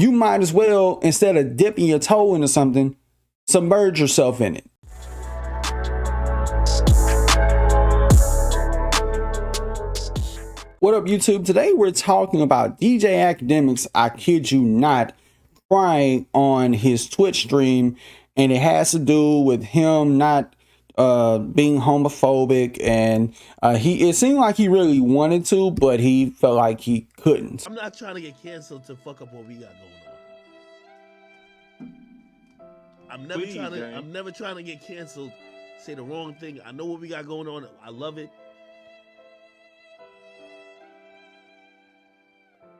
you might as well, instead of dipping your toe into something, submerge yourself in it. What up, YouTube? Today we're talking about DJ Akademiks, I kid you not, crying on his Twitch stream, and it has to do with him not being homophobic, and it seemed like he really wanted to, but he felt like he couldn't. I'm not trying to get canceled to fuck up what we got going on. I'm never trying to get canceled, say the wrong thing. I know what we got going on. I love it.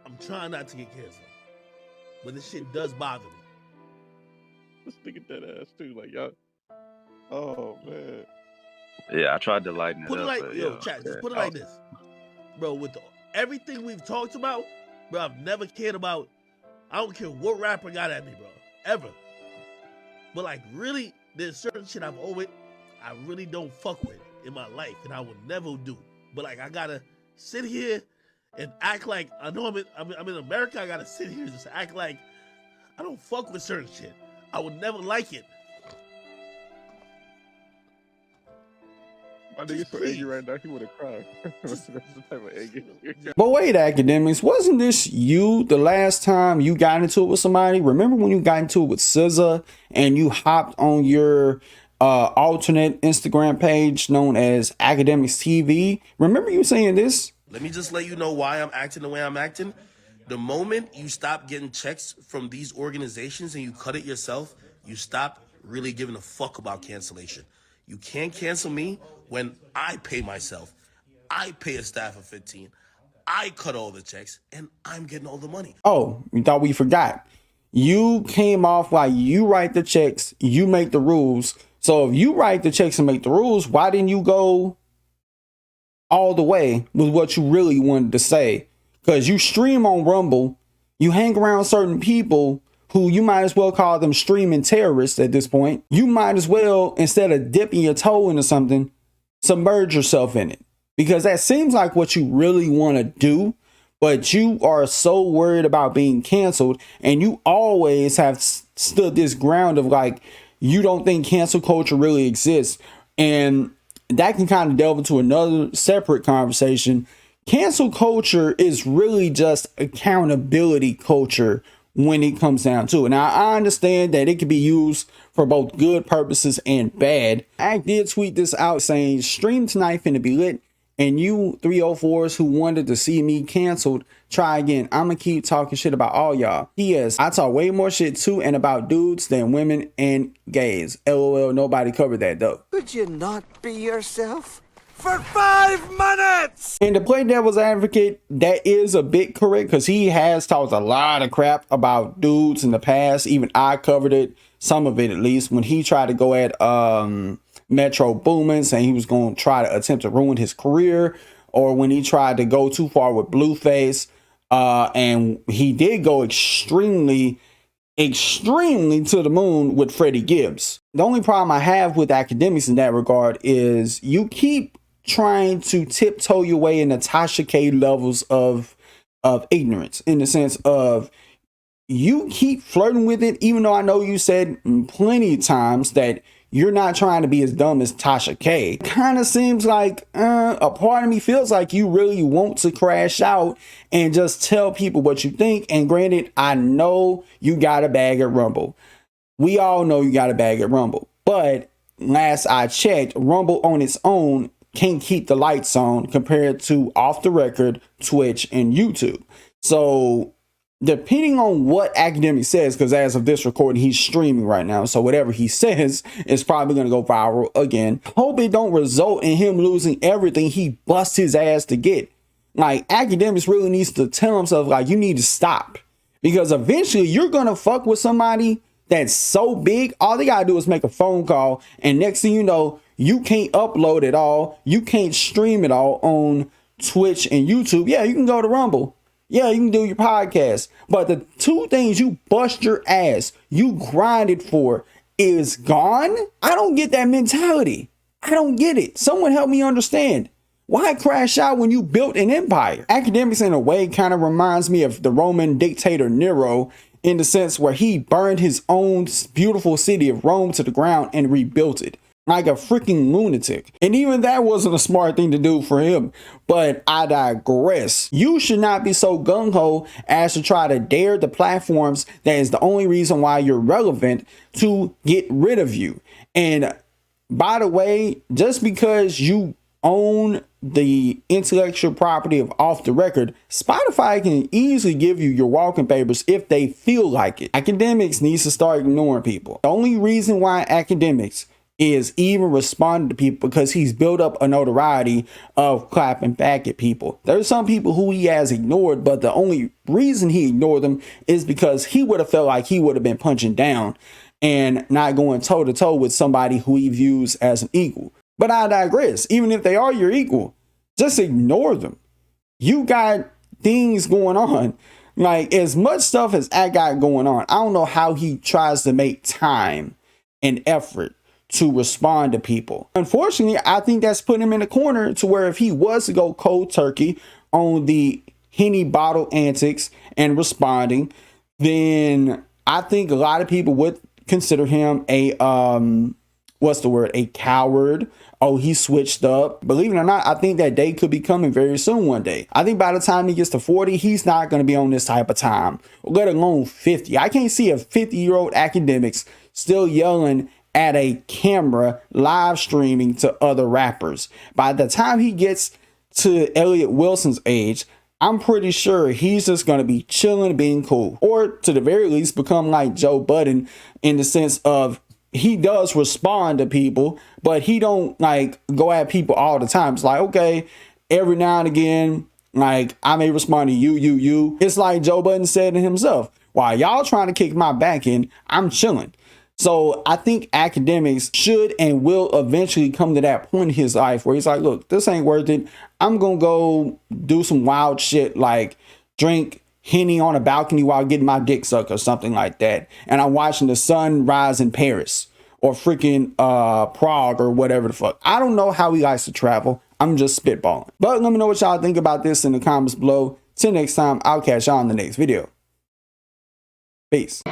I'm trying not to get canceled, but this shit does bother me. Let's look at that ass too, like y'all. Oh man. Yeah, I tried to lighten it put it up. Like, yo, chat, just put it like this, bro. With everything we've talked about, bro, I've never cared about. I don't care what rapper got at me, bro, ever. But like, really, there's certain shit I really don't fuck with in my life, and I will never do. But like, I gotta sit here and act like I know I'm in America. I gotta sit here and just act like I don't fuck with certain shit. I would never like it. My nigga's so angry right now, he would have cried. That's the type of anger. But wait, Akademiks, wasn't this you the last time you got into it with somebody? Remember when you got into it with SZA and you hopped on your alternate Instagram page known as Akademiks TV? Remember you saying this? Let me just let you know why I'm acting the way I'm acting. The moment you stop getting checks from these organizations and you cut it yourself, you stop really giving a fuck about cancellation. You can't cancel me when I pay myself. I pay a staff of 15. I cut all the checks and I'm getting all the money. Oh, you thought we forgot. You came off like you write the checks, you make the rules. So if you write the checks and make the rules, why didn't you go all the way with what you really wanted to say? Because you stream on Rumble, you hang around certain people who you might as well call them streaming terrorists at this point. You might as well, instead of dipping your toe into something, submerge yourself in it. Because that seems like what you really want to do, but you are so worried about being canceled, and you always have stood this ground of like, you don't think cancel culture really exists. And that can kind of delve into another separate conversation. Cancel culture is really just accountability culture when it comes down to it. Now, I understand that it can be used for both good purposes and bad. I did tweet this out saying, stream tonight finna be lit, and you 304s who wanted to see me canceled, try again. I'ma keep talking shit about all y'all. P.S. I talk way more shit too and about dudes than women and gays. LOL, nobody covered that though. Could you not be yourself? For 5 minutes! And to play devil's advocate, that is a bit correct, because he has talked a lot of crap about dudes in the past. Even I covered it, some of it at least, when he tried to go at Metro Boomin, saying he was going to try to attempt to ruin his career, or when he tried to go too far with Blueface, and he did go extremely to the moon with Freddie Gibbs. The only problem I have with Akademiks in that regard is you keep trying to tiptoe your way into Tasha K levels of ignorance, in the sense of you keep flirting with it, even though I know you said plenty of times that you're not trying to be as dumb as Tasha K. Kind of seems like a part of me feels like you really want to crash out and just tell people what you think. And granted, I know you got a bag at Rumble. We all know you got a bag at Rumble. But last I checked, Rumble on its own can't keep the lights on compared to off the record, Twitch, and YouTube. So depending on what Akademiks says, because as of this recording, he's streaming right now, so whatever he says is probably going to go viral again. Hope it don't result in him losing everything he busts his ass to get. Like, Akademiks really needs to tell himself, like, you need to stop. Because eventually you're going to fuck with somebody that's so big, all they got to do is make a phone call, and next thing you know, you can't upload it all, you can't stream it all on Twitch and YouTube. Yeah, you can go to Rumble. Yeah, you can do your podcast. But the two things you bust your ass, you grinded for, is gone? I don't get that mentality. I don't get it. Someone help me understand. Why crash out when you built an empire? Akademiks in a way kind of reminds me of the Roman dictator Nero, in the sense where he burned his own beautiful city of Rome to the ground and rebuilt it like a freaking lunatic. And even that wasn't a smart thing to do for him. But I digress. You should not be so gung-ho as to try to dare the platforms that is the only reason why you're relevant to get rid of you. And by the way, just because you own the intellectual property of Off the Record, Spotify can easily give you your walking papers if they feel like it. Akademiks needs to start ignoring people. The only reason why Akademiks is even responding to people because he's built up a notoriety of clapping back at people. There's some people who he has ignored, but the only reason he ignored them is because he would have felt like he would have been punching down and not going toe to toe with somebody who he views as an equal. But I digress. Even if they are your equal, just ignore them. You got things going on. Like, as much stuff as I got going on, I don't know how he tries to make time and effort to respond to people. Unfortunately, I think that's putting him in a corner to where if he was to go cold turkey on the Henny bottle antics and responding, then I think a lot of people would consider him a a coward. Oh, he switched up. Believe it or not, I think that day could be coming very soon one day. I think by the time he gets to 40, he's not going to be on this type of time, let alone 50. I can't see a 50-year-old Akademiks still yelling at a camera live streaming to other rappers. By the time he gets to Elliot Wilson's age, I'm pretty sure he's just going to be chilling, being cool, or to the very least become like Joe Budden in the sense of he does respond to people, but he don't like go at people all the time. It's like, okay, every now and again, like I may respond to you. It's like Joe Budden said to himself, while y'all trying to kick my back in, I'm chilling. So I think Akademiks should and will eventually come to that point in his life where he's like, look, this ain't worth it. I'm going to go do some wild shit like drink Henny on a balcony while getting my dick sucked or something like that. And I'm watching the sun rise in Paris or freaking Prague or whatever the fuck. I don't know how he likes to travel. I'm just spitballing. But let me know what y'all think about this in the comments below. Till next time, I'll catch y'all in the next video. Peace.